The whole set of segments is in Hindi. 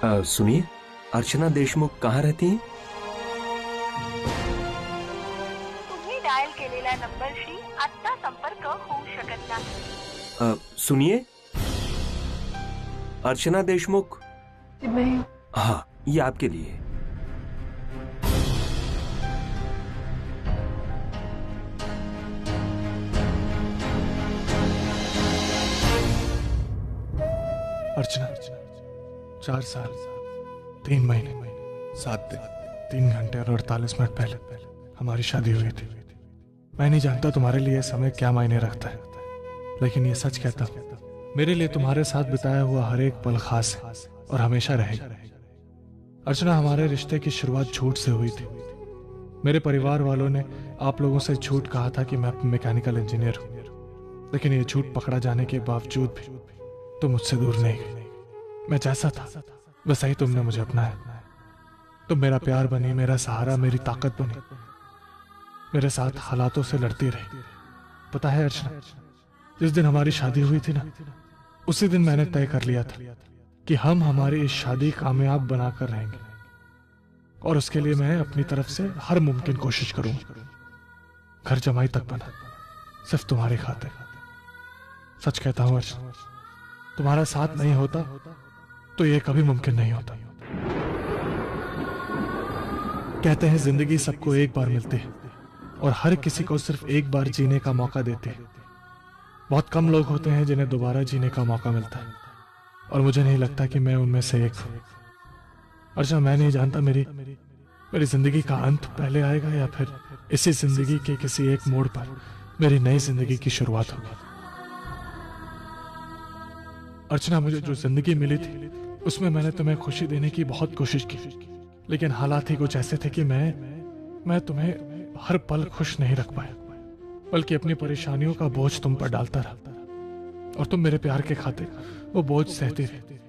सुनिए, अर्चना देशमुख कहाँ रहती हैं? तुम्ही डायल केलेल्या नंबरशी आत्ता संपर्क होऊ शकत नाही। सुनिए, अर्चना देशमुख। मैं हाँ, ये आपके लिए। अर्चना, 4 साल 3 महीने 7 दिन 3 घंटे और 48 मिनट पहले हमारी शादी हुई थी। मैं नहीं जानता तुम्हारे लिए समय क्या मायने रखता है, लेकिन ये सच कहता हूँ, मेरे लिए तुम्हारे साथ बिताया हुआ हर एक पल खास है और हमेशा रहेगा। अर्चना, हमारे रिश्ते की शुरुआत झूठ से हुई थी। मेरे परिवार वालों ने आप लोगों से झूठ कहा था कि मैं मैकेनिकल इंजीनियर हूँ, लेकिन ये झूठ पकड़ा जाने के बावजूद भी तुम मुझसे दूर नहीं गई। मैं जैसा था वैसा ही तुमने मुझे अपनाया। तुम मेरा प्यार बनी, मेरा सहारा, मेरी ताकत बनी, मेरे साथ हालातों से लड़ती रही। पता है अर्चना, जिस दिन हमारी शादी हुई थी ना, उसी दिन मैंने तय कर लिया था कि हम हमारी इस शादी कामयाब बनाकर रहेंगे, और उसके लिए मैं अपनी तरफ से हर मुमकिन कोशिश करूंगा। घर जमाई तक बना, सिर्फ तुम्हारे खातिर। सच कहता हूं अर्चना, तुम्हारा साथ नहीं होता तो ये कभी मुमकिन नहीं होता। कहते हैं जिंदगी सबको एक बार मिलती है और हर किसी को सिर्फ एक बार जीने का मौका देती है। बहुत कम लोग होते हैं जिन्हें दोबारा जीने का मौका मिलता है, और मुझे नहीं लगता कि मैं उनमें से एक हूं। अर्चना, मैं नहीं जानता मेरी जिंदगी का अंत पहले आएगा या फिर इसी जिंदगी के किसी एक मोड़ पर मेरी नई जिंदगी की शुरुआत होगी। अर्चना, मुझे जो जिंदगी मिली थी उसमें मैंने तुम्हें खुशी देने की बहुत कोशिश की, लेकिन हालात ही कुछ ऐसे थे कि मैं तुम्हें हर पल खुश नहीं रख पाया, बल्कि अपनी परेशानियों का बोझ तुम पर डालता रहा, और तुम मेरे प्यार के खातिर वो बोझ सहती रही,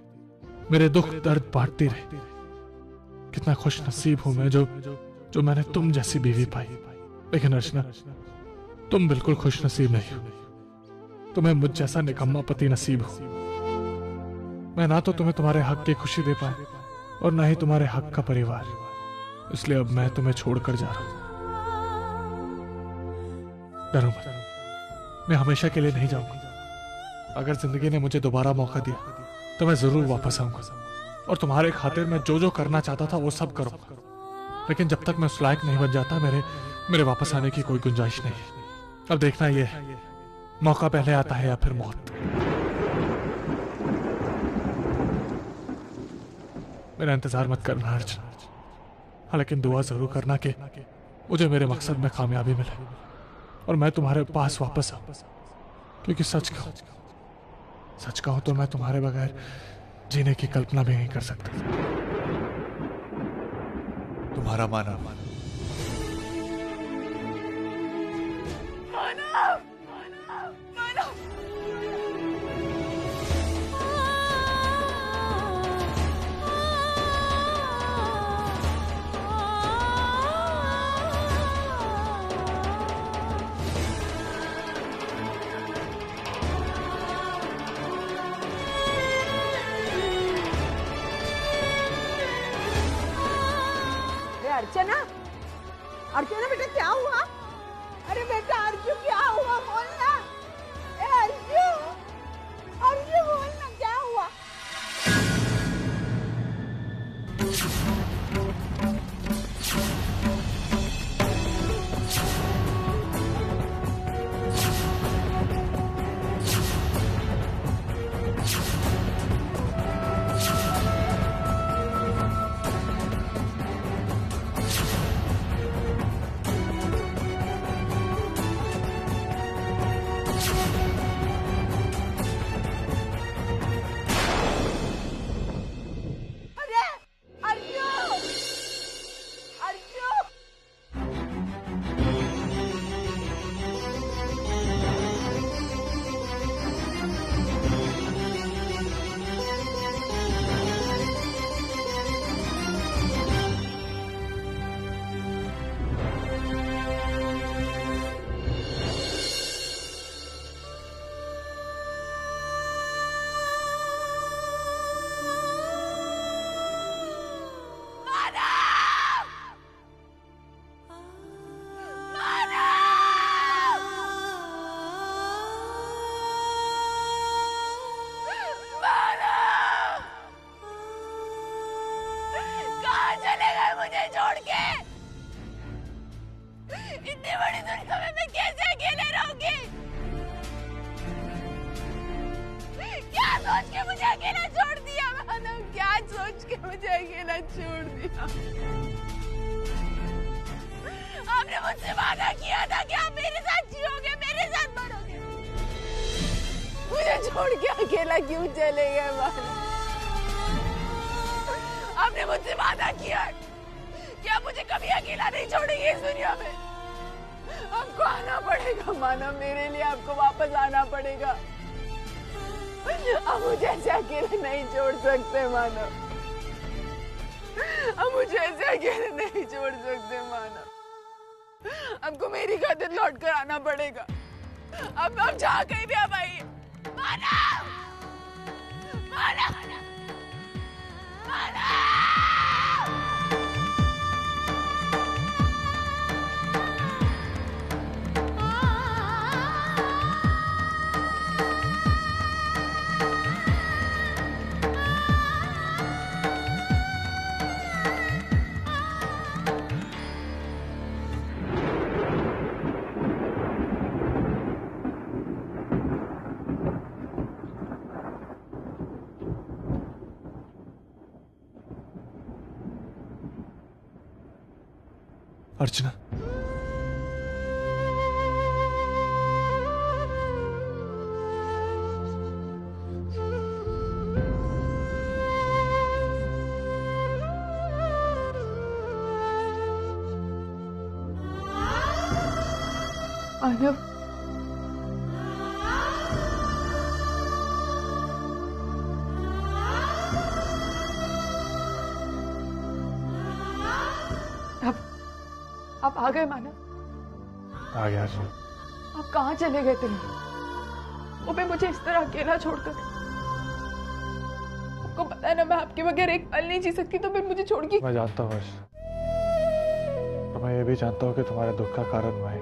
मेरे दुख दर्द बांटती रही। कितना खुश नसीब हूं मैं जो मैंने तुम जैसी बीवी पाई। लेकिन अर्चना, तुम बिल्कुल खुश नसीब नहीं हो। तुम्हें मुझ जैसा निकम्मा पति नसीब हो। मैं ना तो तुम्हें तुम्हारे हक की खुशी दे पाया और ना ही तुम्हारे हक का परिवार, इसलिए अब मैं तुम्हें छोड़कर जा रहा हूं। डरो मत, मैं हमेशा के लिए नहीं जाऊंगा। अगर जिंदगी ने मुझे दोबारा मौका दिया तो मैं जरूर वापस आऊंगा, और तुम्हारे खातिर मैं जो करना चाहता था वो सब करूंगा। लेकिन जब तक मैं उस लायक नहीं बन जाता, मेरे वापस आने की कोई गुंजाइश नहीं है। अब देखना ये है, मौका पहले आता है या फिर मौत। मेरा इंतजार मत करना अर्चना, हाँ, लेकिन दुआ जरूर करना कि मुझे मेरे मकसद में कामयाबी मिले और मैं तुम्हारे पास वापस आऊं। क्योंकि सच कहूं तो मैं तुम्हारे बगैर जीने की कल्पना भी नहीं कर सकता। तुम्हारा माना। अर्चना, अर्चना बेटा क्या हुआ? अरे बेटा अर्जुन क्या हुआ? इतनी बड़ी दुनिया में मैं कैसे अकेले रहूंगी? क्या सोच के मुझे अकेला छोड़ दिया मानव? क्या सोच के मुझे अकेला छोड़ दिया? आपने मुझसे वादा किया था कि आप मेरे साथ जियोगे, मेरे साथ मरोगे। मुझे छोड़ के अकेला क्यों चले गए मानव? आपने मुझसे वादा किया कि आप मुझे कभी अकेला नहीं छोड़ेंगे इस दुनिया में। आपको आना पड़ेगा मानव, मेरे लिए आपको वापस आना पड़ेगा। आप मुझे ऐसे अकेले नहीं छोड़ सकते मानव। आप मुझे ऐसे अकेले नहीं छोड़ सकते मानव। आपको मेरी खातिर लौट कर आना पड़ेगा। अब जहाँ कहीं भी आप आइए मानव, मानव, मानव। अर्चना, मानव, आप आ गए मानव? आ गया जी। आप कहाँ चले गए थे? वो भी मुझे इस तरह अकेला छोड़कर। आपको पता है ना, मैं आपके बगैर एक पल नहीं जी सकती, तो फिर मुझे छोड़ के। मैं जानता हूँ अर्चना, तो मैं ये भी जानता हूँ कि तुम्हारे दुख का कारण मैं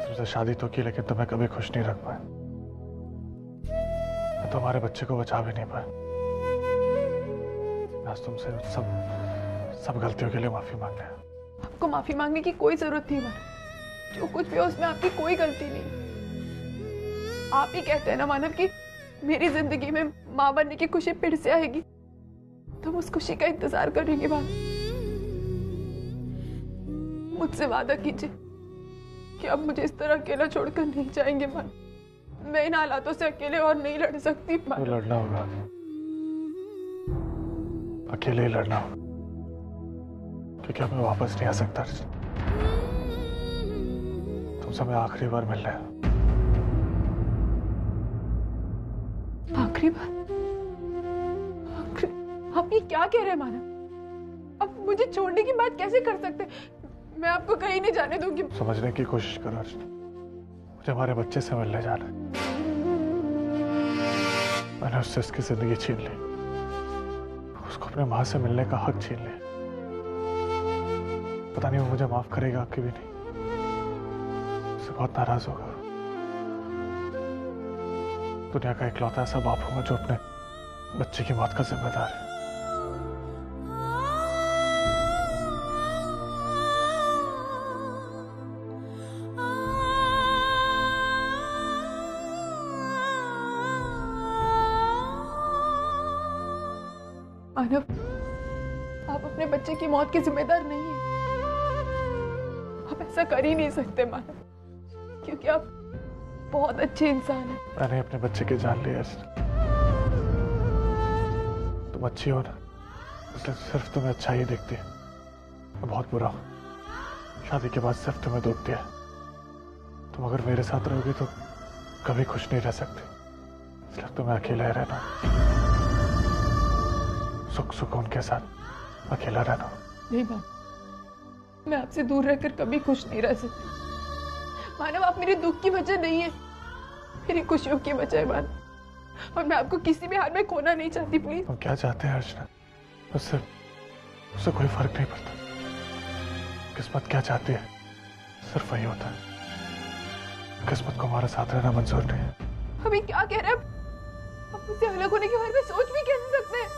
तुमसे शादी तो की, लेकिन तुम्हें कभी खुश नहीं रख पाया। मैं तुम्हारे बच्चे को बचा भी नहीं पाया। आज तुमसे सब गलतियों के लिए माफी मांगने हैं। आपको माफी मांगने की कोई जरूरत नहीं मानव। जो कुछ भी है उसमें आपकी कोई गलती नहीं। आप ही कहते हैं ना मानव कि मेरी जिंदगी में माँ बनने की खुशी फिर से आएगी, तो उस खुशी का इंतजार करेंगे मानव। मुझसे वादा कीजिए कि अब मुझे इस तरह अकेला छोड़कर नहीं जाएंगे मानव। मैं इन हालातों से अकेले और नहीं लड़ सकती मानव। तो लड़ना होगा, अकेले ही लड़ना होगा, क्योंकि अब मैं वापस नहीं आ सकता। तुमसे मैं आखिरी बार मिलने आया। आखिरी बार? आप ये क्या कह रहे हैं मानव? आप मुझे छोड़ने की बात कैसे कर सकते? मैं आपको कहीं नहीं जाने दूंगी। समझने की कोशिश करो अर्चना, मुझे हमारे बच्चे से मिलने जाना है। मैंने उससे उसकी जिंदगी छीन ली, उसको अपने माँ से मिलने का हक छीन लिया। पता नहीं वो मुझे माफ करेगा कि भी नहीं। उससे बहुत नाराज होगा। दुनिया का इकलौता ऐसा बाप होगा जो अपने बच्चे की मौत का जिम्मेदार है। मानव, आप अपने बच्चे की मौत के जिम्मेदार नहीं हैं। आप ऐसा कर ही नहीं सकते मानव, क्योंकि आप बहुत अच्छे इंसान हैं। मैंने अपने बच्चे की जान ली है। तुम अच्छी हो ना, इसलिए सिर्फ तुम्हें अच्छा ही देखती है। मैं बहुत बुरा हूँ, शादी के बाद सिर्फ तुम्हें दुख दिया। तुम अगर मेरे साथ रहोगी तो कभी खुश नहीं रह सकती, इसलिए तुम्हें अकेला ही रहना, सुख सुकून के साथ अकेला रहना। नहीं मानव, मैं आपसे दूर रहकर कभी खुश नहीं रह सकती। मानव, आप मेरे दुख की वजह नहीं है, मेरी खुशियों की वजह है मानव, और मैं आपको किसी भी हाल में खोना नहीं चाहती। प्लीज। तुम क्या चाहते हैं अर्चना? उससे कोई फर्क नहीं पड़ता। किस्मत क्या चाहती है सिर्फ वही होता है। किस्मत को हमारा साथ रहना मंजूर नहीं है। अभी क्या कह रहे हैं आप? मुझसे अलग होने के बारे में सोच भी कैसे सकते हैं?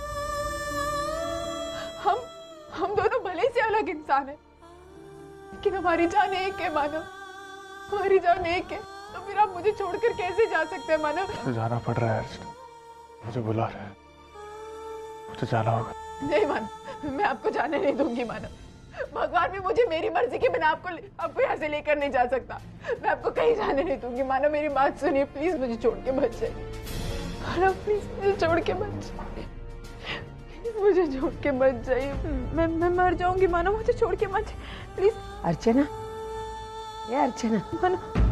हम दोनों भले से अलग इंसान हैं, लेकिन हमारी जान एक है मानव, हमारी जान एक है। तो फिर आप मुझे छोड़कर कैसे जा सकते हैं मानव? मुझे जाना पड़ रहा है अर्चना, मुझे बुला रहा है, मुझे जाना होगा। नहीं मानव, मैं आपको जाने नहीं दूंगी मानव। भगवान भी मुझे मेरी मर्जी के बिना आपको यहाँ से लेकर नहीं जा सकता। मैं आपको कहीं जाने नहीं दूंगी मानव। मेरी बात सुनिए प्लीज, मुझे छोड़ के मत जाइए मानव, प्लीज मुझे छोड़ के मत जाइए, मुझे छोड़ के मत जाइए। मैं मर जाऊंगी मानव, मुझे छोड़ के मत प्लीज। अर्चना, ये अर्चना, मानव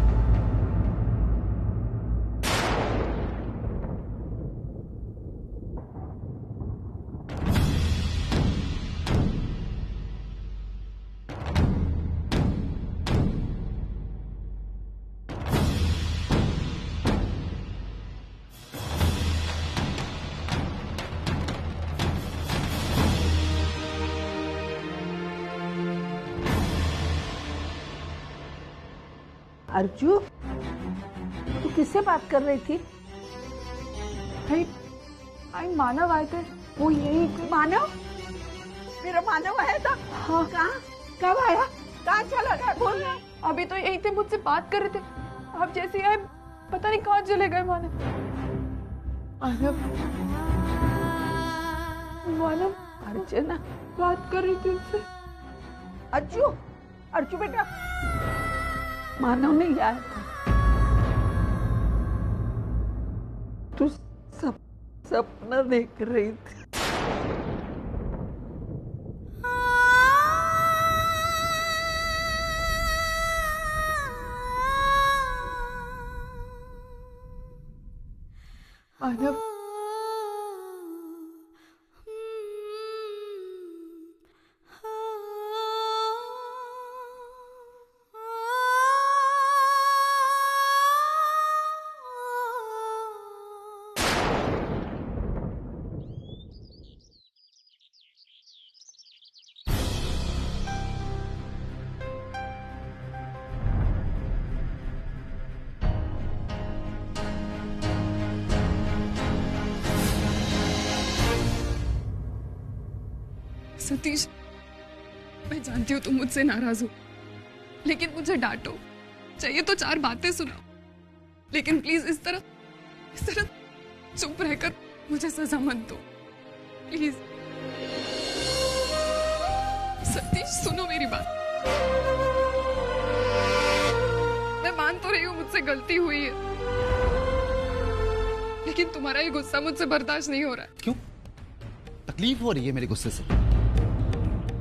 अर्जू, तू किससे बात कर रही थी? आई मानव आए थे, वो यही। मानव? मेरा मानव आया था? हाँ। कहाँ? कब आया? कहाँ चला गया? बोल रहा। अभी तो यही थे, मुझसे बात कर रहे थे। आप जैसे आए पता नहीं कहाँ चले गए मानव। मानव, मानव अर्चना बात कर रही थी उनसे। अर्जू, अर्जू बेटा, मानव नहीं आया था। तू सपना देख रही थी। मानव, सतीश, मैं जानती हूँ तुम मुझसे नाराज हो, लेकिन मुझे डांटो, चाहिए तो 4 बातें सुनाओ, लेकिन प्लीज इस तरह चुप रहकर मुझे सजा मत दो, प्लीज। सतीश सुनो मेरी बात, मैं मान तो रही हूँ मुझसे गलती हुई है, लेकिन तुम्हारा ये गुस्सा मुझसे बर्दाश्त नहीं हो रहा है। क्यों? तकलीफ हो रही है मेरे गुस्से से?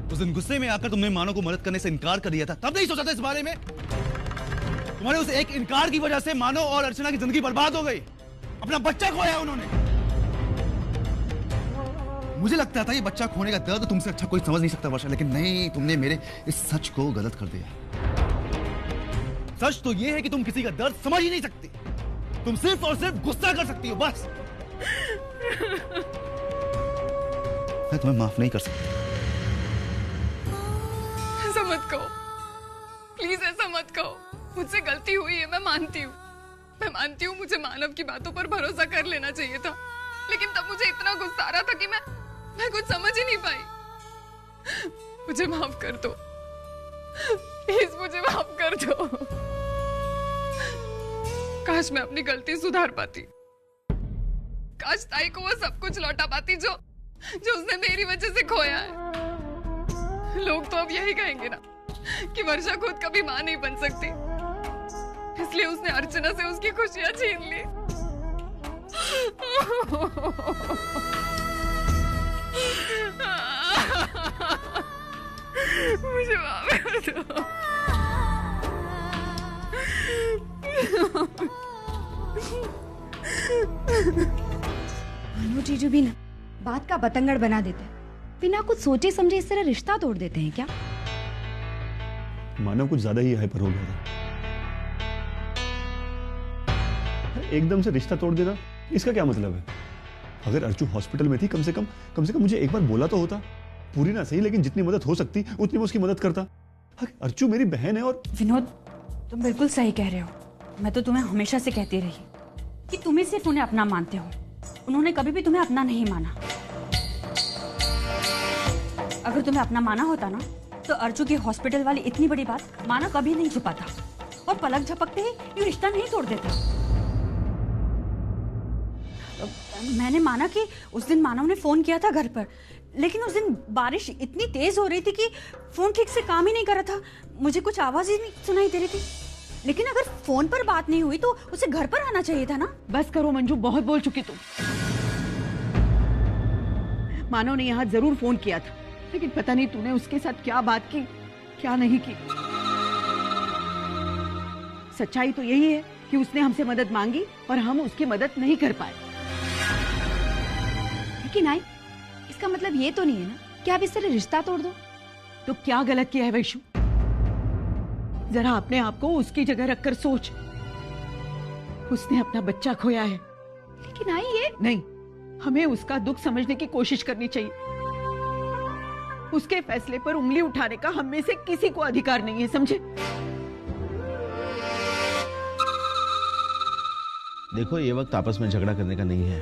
उस दिन गुस्से में आकर तुमने मानो को मदद करने से इनकार कर दिया था, तब नहीं सोचा था इस बारे में? तुम्हारे उस एक इनकार की वजह से मानो और अर्चना की जिंदगी बर्बाद हो गई, अपना बच्चा खोया उन्होंने। मुझे लगता था ये बच्चा खोने का दर्द तुमसे अच्छा कोई समझ नहीं सकता वर्षा, लेकिन नहीं, तुमने मेरे इस सच को गलत कर दिया। सच तो ये है कि तुम किसी का दर्द समझ ही नहीं सकती, तुम सिर्फ और सिर्फ गुस्सा कर सकती हो, बस। मैं तुम्हें माफ नहीं कर सकता। ऐसा मत कहो, प्लीज ऐसा मत कहो, मुझसे गलती हुई है, मैं मानती हूँ मुझे मानव की बातों पर भरोसा कर लेना चाहिए था, लेकिन तब मुझे इतना गुस्सा आ रहा था कि मैं कुछ समझ ही नहीं पाई। मुझे माफ कर दो, प्लीज मुझे माफ कर दो। काश मैं अपनी गलती सुधार पाती, काश ताई को वो सब कुछ लौटा पाती जो उसने मेरी वजह से खोया है। लोग तो अब यही कहेंगे ना कि वर्षा खुद कभी मां नहीं बन सकती, इसलिए उसने अर्चना से उसकी खुशियां छीन ली। मुझे माफ कर दो। मानो जीजू भी ना बात का बतंगड़ बना देते हैं, बिना कुछ सोचे समझे इस तरह रिश्ता तोड़ देते हैं क्या? मानव कुछ ज्यादा ही हाइपर हो गया था, एकदम से रिश्ता तोड़ देना, इसका क्या मतलब है? अगर अर्चू हॉस्पिटल में थी, कम से कम मुझे एक बार बोला तो होता, पूरी ना सही लेकिन जितनी मदद हो सकती उतनी मैं उसकी मदद करता। अर्चू मेरी बहन है। और विनोद, तुम बिल्कुल सही कह रहे हो, मैं तो तुम्हें हमेशा से कहती रही कि तुम ही सिर्फ उन्हें अपना मानते हो, उन्होंने कभी भी तुम्हें अपना नहीं माना। अगर तुम्हें अपना माना होता ना तो अर्जु की हॉस्पिटल वाली इतनी बड़ी बात मानव कभी नहीं छुपाता और पलक झपकते ही ये रिश्ता नहीं तोड़ देता। मैंने माना कि उस दिन मानव ने फोन किया था घर पर, लेकिन उस दिन बारिश इतनी तेज हो रही थी कि फोन ठीक से काम ही नहीं कर रहा था। मुझे कुछ आवाज ही नहीं सुनाई दे रही थी। लेकिन अगर फोन पर बात नहीं हुई तो उसे घर पर आना चाहिए था ना। बस करो मंजू, बहुत बोल चुकी तुम। मानव ने यहाँ जरूर फोन किया था, लेकिन पता नहीं तूने उसके साथ क्या बात की, क्या नहीं की। सच्चाई तो यही है कि उसने हमसे मदद मांगी और हम उसकी मदद नहीं कर पाए। लेकिन आई, इसका मतलब ये तो नहीं है ना कि आप इस तरह रिश्ता तोड़ दो। तो क्या गलत किया है वैशु? जरा अपने आप को उसकी जगह रखकर सोच। उसने अपना बच्चा खोया है। लेकिन आई ये नहीं, हमें उसका दुख समझने की कोशिश करनी चाहिए। उसके फैसले पर उंगली उठाने का हम में से किसी को अधिकार नहीं है, समझे? देखो, ये वक्त आपस में झगड़ा करने का नहीं है।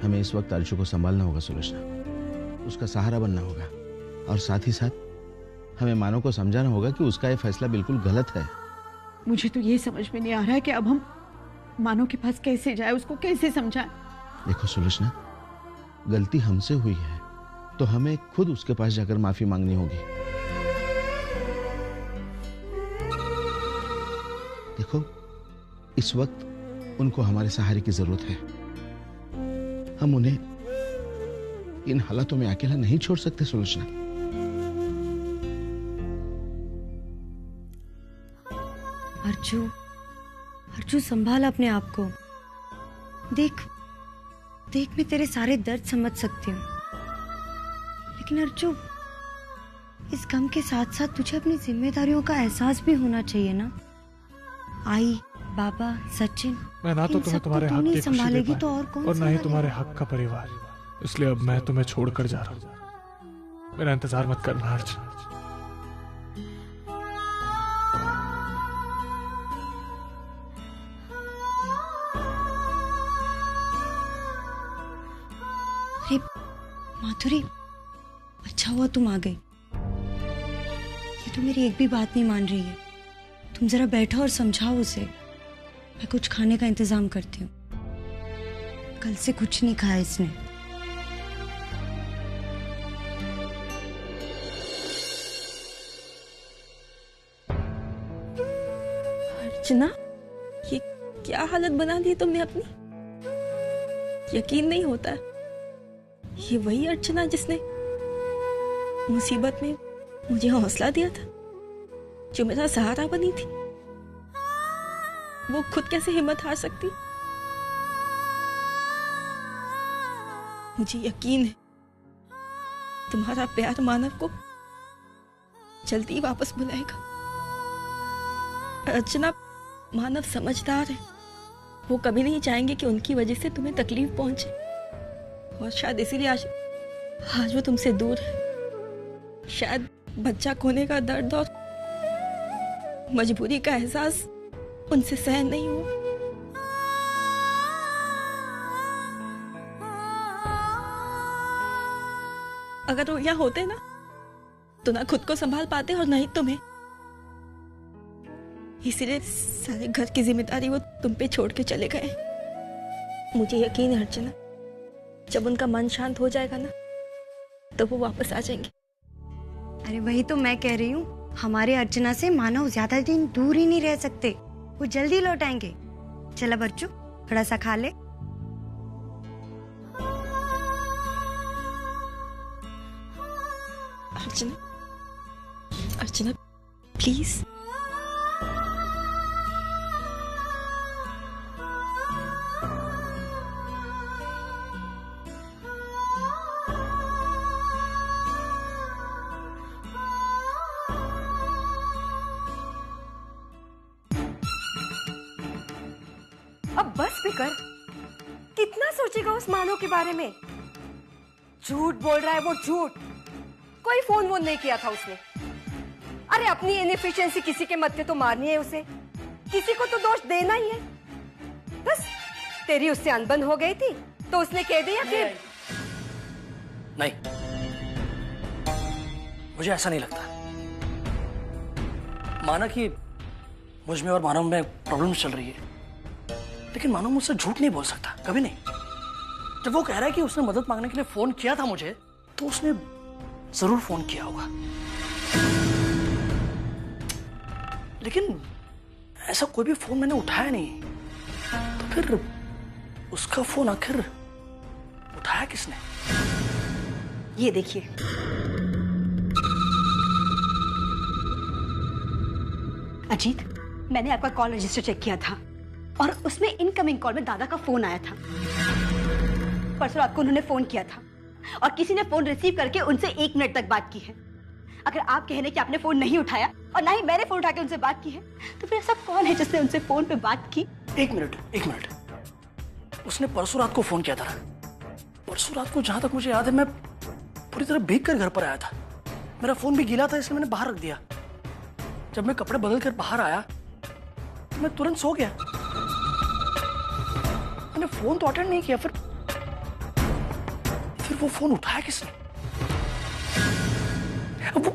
हमें इस वक्त अर्जु को संभालना होगा सुलोचना, उसका सहारा बनना होगा, और साथ ही साथ हमें मानव को समझाना होगा कि उसका ये फैसला बिल्कुल गलत है। मुझे तो ये समझ में नहीं आ रहा है कि अब हम मानव के पास कैसे जाए, उसको कैसे समझाएं। देखो सुलोचना, गलती हमसे हुई है तो हमें खुद उसके पास जाकर माफी मांगनी होगी। देखो, इस वक्त उनको हमारे सहारे की जरूरत है। हम उन्हें इन हालातों में अकेला नहीं छोड़ सकते सुलोचना। अर्जु संभाल अपने आप को। देख मैं तेरे सारे दर्द समझ सकती हूँ, लेकिन अर्जु, इस गम के साथ साथ तुझे अपनी जिम्मेदारियों का एहसास भी होना चाहिए ना। आई, बाबा, सचिन, मैं ना तो तुम्हें तुम्हारे हक की संभालेगी तो और कौन, और ना ही तुम्हारे हक का परिवार। इसलिए अब मैं तुम्हें छोड़कर जा रहा हूँ। मेरा इंतजार मत करना अर्चना। अरे माधुरी, अच्छा हुआ तुम आ गई। ये तो मेरी एक भी बात नहीं मान रही है। तुम जरा बैठो और समझाओ उसे। मैं कुछ खाने का इंतजाम करती हूँ। कल से कुछ नहीं खाया इसने। अर्चना, ये क्या हालत बना दी तुमने अपनी? यकीन नहीं होता, ये वही अर्चना जिसने मुसीबत में मुझे हौसला दिया था, जो मेरा सहारा बनी थी। वो खुद कैसे हिम्मत हार सकती? मुझे यकीन है तुम्हारा प्यार मानव को जल्दी वापस बुलाएगा। अर्चना, मानव समझदार है। वो कभी नहीं चाहेंगे कि उनकी वजह से तुम्हें तकलीफ पहुंचे, और शायद इसीलिए आज वो तुमसे दूर है। शायद बच्चा खोने का दर्द और मजबूरी का एहसास उनसे सहन नहीं हुआ। अगर वो यहाँ होते ना, तो ना खुद को संभाल पाते और ना ही तुम्हें। इसीलिए सारे घर की जिम्मेदारी वो तुम पे छोड़ के चले गए। मुझे यकीन है अर्चना, जब उनका मन शांत हो जाएगा ना, तो वो वापस आ जाएंगे। अरे वही तो मैं कह रही हूँ, हमारे अर्चना से मानव ज्यादा दिन दूर ही नहीं रह सकते। वो जल्दी लौट आएंगे। चला बच्चों, थोड़ा सा खा ले। अर्चना, अर्चना प्लीज। अब बस भी कर। कितना सोचेगा उस मानव के बारे में? झूठ बोल रहा है वो, झूठ। कोई फोन वोन नहीं किया था उसने। अरे अपनी इनएफिशिएंसी किसी के मत्थे तो मारनी है उसे, किसी को तो दोष देना ही है। बस तेरी उससे अनबन हो गई थी तो उसने कह दिया फिर। नहीं, मुझे ऐसा नहीं लगता। माना कि मुझ में और मानव में प्रॉब्लम चल रही है, लेकिन मानव मुझसे झूठ नहीं बोल सकता, कभी नहीं। जब वो कह रहा है कि उसने मदद मांगने के लिए फोन किया था मुझे, तो उसने जरूर फोन किया होगा। लेकिन ऐसा कोई भी फोन मैंने उठाया नहीं, तो फिर उसका फोन आखिर उठाया किसने? ये देखिए, अजीत, मैंने आपका कॉल रजिस्टर चेक किया था और उसमें इनकमिंग कॉल में दादा का फोन आया था। परसों रात को उन्होंने फोन किया था और किसी ने फोन रिसीव करके उनसे 1 मिनट तक बात की है। अगर आप कह रहे हैं कि आपने फोन नहीं उठाया और ना ही मैंने फोन उठा के उनसे बात की है, तो फिर ऐसा कौन है जिसने उनसे फोन पे बात की? एक मिनट, उसने परसों रात को फोन किया था। परसों रात को जहां तक मुझे याद है, मैं पूरी तरह भीग कर घर पर आया था। मेरा फोन भी गीला था, इसलिए मैंने बाहर रख दिया। जब मैं कपड़े बदल कर बाहर आया, मैं तुरंत सो गया। मैंने फोन तो अटेंड नहीं किया। फिर वो फोन उठाया किसने? वो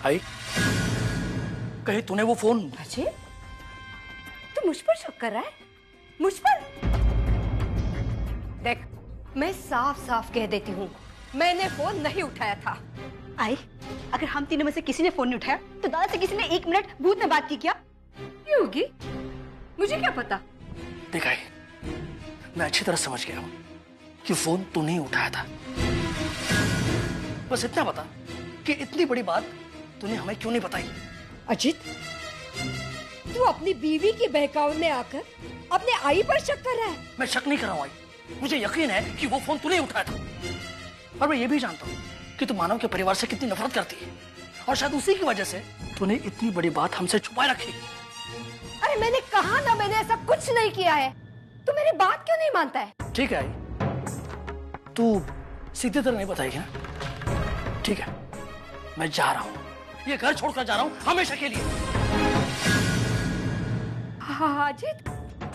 आई, कहीं तूने वो फोन? अजय, तू मुझ पर शक कर रहा है? मुझ पर? देख, मैं साफ साफ कह देती हूँ, मैंने फोन नहीं उठाया था। आई, अगर हम तीनों में से किसी ने फोन नहीं उठाया, तो दादा से किसी ने 1 मिनट भूत में बात की क्या? ये होगी, मुझे क्या पता। देख आई, मैं अच्छी तरह समझ गया हूँ कि फोन तू नहीं उठाया था। बस इतना बता कि इतनी बड़ी बात तूने हमें क्यों नहीं बताई? अजित, तू अपनी बीवी के बहकावे में आकर अपने आई पर शक कर रहा है। मैं शक नहीं कर रहा हूँ आई, मुझे यकीन है कि वो फोन तूने उठाया था। और मैं ये भी जानता हूँ कि तू मानव के परिवार से कितनी नफरत करती है, और शायद उसी की वजह से तूने इतनी बड़ी बात हमसे छुपाए रखी। अरे मैंने कहा ना, मैंने ऐसा कुछ नहीं किया है। तू मेरी बात क्यों नहीं मानता है? ठीक है आई, तू सीधी तरह नहीं बताएगी ना? ठीक है, मैं जा रहा हूँ, ये घर छोड़कर जा रहा हूँ हमेशा के लिए। हाँ अजित,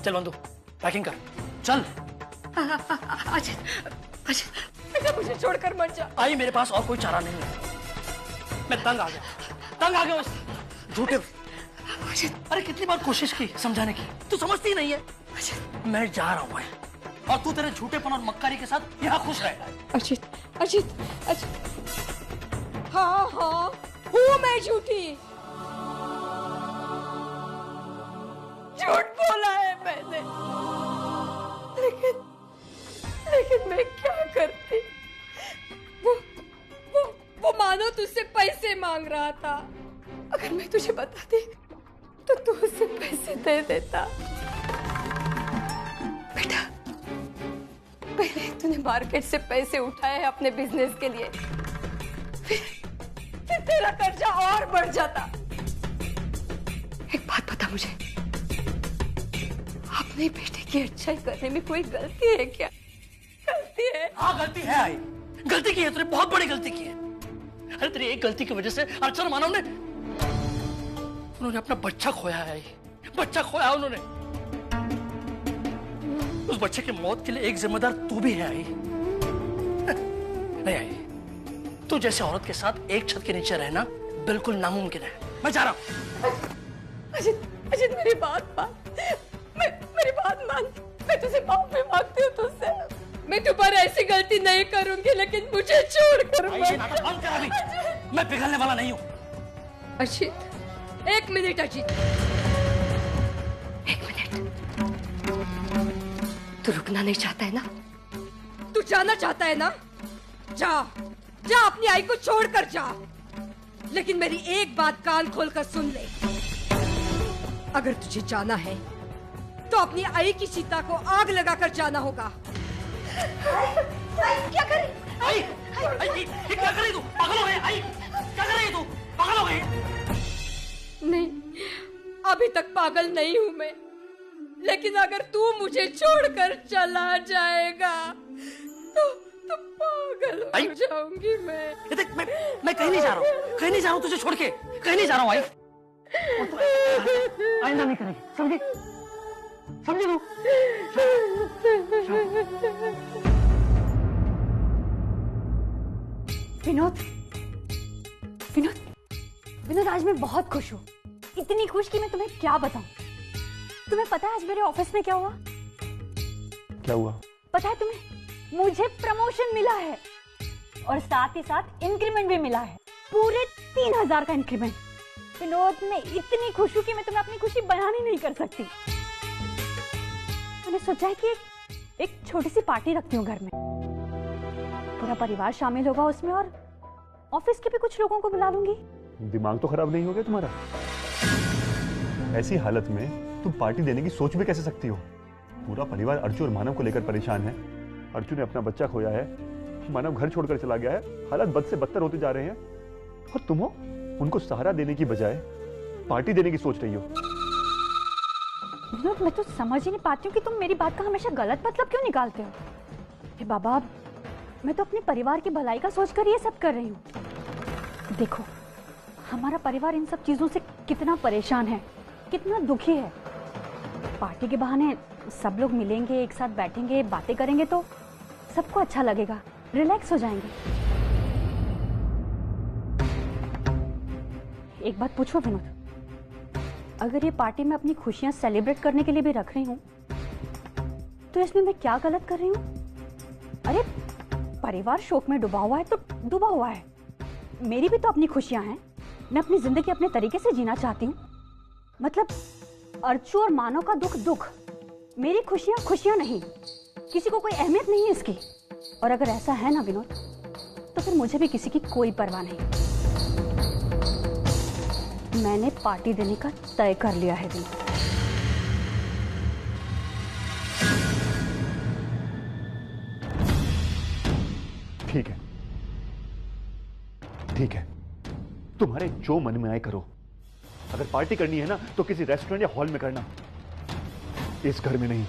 चल बंधु, पैकिंग कर, चल। अजित, अजित, बेटा मुझे छोड़कर मत जा। आई, मेरे पास और कोई चारा नहीं है। मैं तंग आ गया उस झूठे। अरे कितनी बार कोशिश की समझाने की, तू समझती नहीं है। मैं जा रहा हूँ और तू तेरे झूठेपन और मक्कारी के साथ यहाँ खुश रहेगा। अजित, अजित, अजित, हाँ हाँ, हूँ मैं झूठी। झूठ बोला है मैंने, लेकिन मैं क्या करती? वो मानो तुझसे पैसे मांग रहा था। अगर मैं तुझे बताती तो तू उसे पैसे दे देता। बेटा, पहले तूने मार्केट से पैसे उठाए हैं अपने बिजनेस के लिए, फिर तेरा कर्जा और बढ़ जाता। एक बात बता मुझे, अपने बेटे की अच्छाई करने में कोई गलती है क्या? गलती है? हाँ गलती है आई, गलती की है तूने, बहुत बड़ी गलती की है। अरे तेरी एक गलती की वजह से अर्चना मानव ने उन्होंने अपना बच्चा खोया है। बच्चा खोया उन्होंने। उस बच्चे की मौत के लिए एक जिम्मेदार तू भी है आई। नहीं आई, तू जैसे औरत के साथ एक छत के नीचे रहना बिल्कुल नामुमकिन है। मैं जा रहा हूँ। अजित, अजित मेरी बात मान, मेरी बात मान। मैं तुझे माफी मांगती हूँ तुझसे। मैं दोबारा ऐसी गलती नहीं करूंगी, लेकिन मुझे छोड़कर मत। मैं पिघलने वाला नहीं हूँ। Ajit, 1 minute Ajit, 1 minute. तू रुकना नहीं चाहता है ना? तू जाना चाहता है ना? जा, जा अपनी आई को छोड़कर जा। लेकिन मेरी एक बात कान खोलकर सुन ले, अगर तुझे जाना है तो अपनी आई की चिता को आग लगाकर जाना होगा। क्या कर रही? आई, क्या कर रही तू? पागल हो गई? आई, क्या कर रही तू? पागल हो गई? नहीं, अभी तक पागल नहीं हूं मैं, लेकिन अगर तू मुझे छोड़कर चला जाएगा तो पागल हो जाऊंगी मैं। देख, मैं कहीं नहीं जा रहा हूँ, कहीं नहीं जा रहा हूँ तुझे छोड़ के, कहीं नहीं जा रहा हूँ आई। आइंदा नहीं करेंगे, समझे? समझे तू? विनोद, विनोद, विनोद, आज मैं बहुत खुश हूँ। इतनी खुश कि मैं तुम्हें क्या बताऊं। तुम्हें पता है आज मेरे ऑफिस में क्या हुआ? क्या हुआ? पता है तुम्हें? मुझे प्रमोशन मिला है और साथ ही साथ इंक्रीमेंट भी मिला है, पूरे 3000 का इंक्रीमेंट। विनोद, मैं इतनी खुश हूँ कि मैं तुम्हें अपनी खुशी बयान ही नहीं कर सकती। मैंने सोचा है कि एक छोटी सी पार्टी रखती हूँ घर में, पूरा परिवार शामिल होगा उसमें और ऑफिस के भी कुछ लोगों को बुला लूंगी। दिमाग तो खराब नहीं हो गया तुम्हारा? ऐसी हालत में तुम पार्टी देने की सोच भी कैसे सकती हो? पूरा परिवार अर्चू और मानव को लेकर परेशान है। अर्चू ने अपना बच्चा खोया है, मानव घर छोड़कर चला गया है, हालात बद से बदतर होते जा रहे हैं, और तुम हो उनको सहारा देने की बजाय पार्टी देने की सोच रही हो। मैं तो समझ ही नहीं पाती हूँ कि तुम मेरी बात का हमेशा गलत मतलब क्यों निकालते हो। हे बाबा, मैं तो अपने परिवार की भलाई का सोचकर ये सब कर रही हूँ। देखो, हमारा परिवार इन सब चीजों से कितना परेशान है, कितना दुखी है। पार्टी के बहाने सब लोग मिलेंगे, एक साथ बैठेंगे, बातें करेंगे तो सबको अच्छा लगेगा, रिलैक्स हो जाएंगे। एक बात पूछो विनोद, अगर ये पार्टी मैं अपनी खुशियां सेलिब्रेट करने के लिए भी रख रही हूँ तो इसमें मैं क्या गलत कर रही हूँ? अरे परिवार शोक में डूबा हुआ है तो डूबा हुआ है, मेरी भी तो अपनी खुशियां हैं। मैं अपनी जिंदगी अपने तरीके से जीना चाहती हूँ। मतलब अर्चू और मानव का दुख दुख, मेरी खुशियां खुशियां नहीं। किसी को कोई अहमियत नहीं है इसकी। और अगर ऐसा है ना विनोद, तो फिर मुझे भी किसी की कोई परवाह नहीं। मैंने पार्टी देने का तय कर लिया है विनोद। ठीक है, ठीक है, तुम्हारे जो मन में आए करो। अगर पार्टी करनी है ना तो किसी रेस्टोरेंट या हॉल में करना, इस घर में नहीं।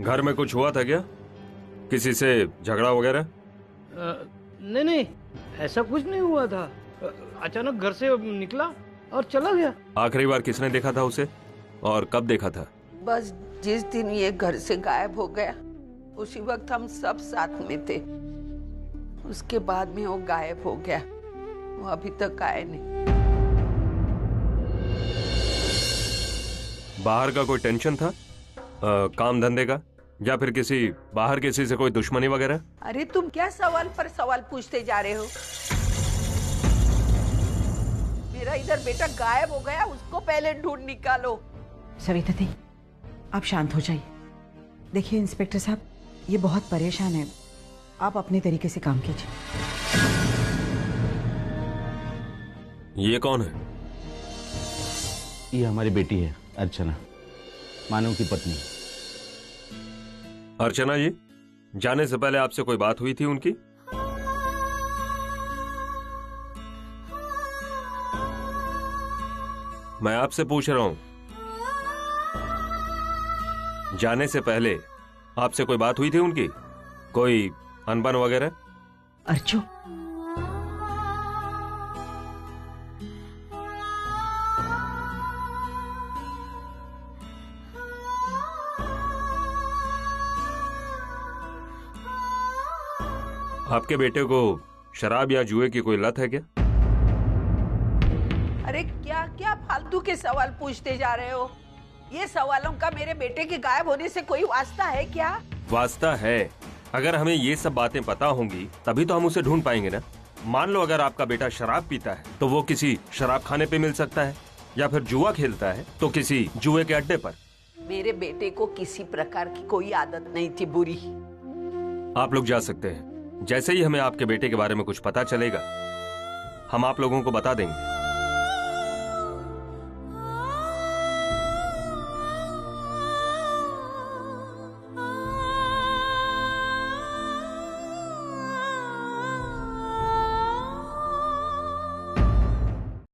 घर में कुछ हुआ था क्या? किसी से झगड़ा वगैरह? नहीं नहीं, ऐसा कुछ नहीं हुआ था। अचानक घर से निकला और चला गया। आखिरी बार किसने देखा था उसे और कब देखा था? बस जिस दिन ये घर से गायब हो गया उसी वक्त हम सब साथ में थे। उसके बाद में वो गायब हो गया, वो अभी तक आए नहीं। बाहर का कोई टेंशन था? काम धंधे का, या फिर बाहर किसी से कोई दुश्मनी वगैरह? अरे तुम क्या सवाल पर सवाल पूछते जा रहे हो? मेरा इधर बेटा गायब हो गया, उसको पहले ढूंढ निकालो। सविता दी, आप शांत हो जाइए। देखिए इंस्पेक्टर साहब, ये बहुत परेशान है, आप अपने तरीके से काम कीजिए। ये कौन है? ये हमारी बेटी है अर्चना, मानव की पत्नी। अर्चना जी, जाने से पहले आपसे कोई बात हुई थी उनकी? मैं आपसे पूछ रहा हूं, जाने से पहले आपसे कोई बात हुई थी उनकी? कोई अनबन वगैरह? अर्चू, आपके बेटे को शराब या जुए की कोई लत है क्या? अरे क्या क्या फालतू के सवाल पूछते जा रहे हो? ये सवालों का मेरे बेटे के गायब होने से कोई वास्ता है क्या? वास्ता है। अगर हमें ये सब बातें पता होंगी तभी तो हम उसे ढूंढ पाएंगे ना। मान लो अगर आपका बेटा शराब पीता है तो वो किसी शराब खाने पे मिल सकता है, या फिर जुआ खेलता है तो किसी जुए के अड्डे पर। मेरे बेटे को किसी प्रकार की कोई आदत नहीं थी बुरी। आप लोग जा सकते हैं। जैसे ही हमें आपके बेटे के बारे में कुछ पता चलेगा हम आप लोगों को बता देंगे।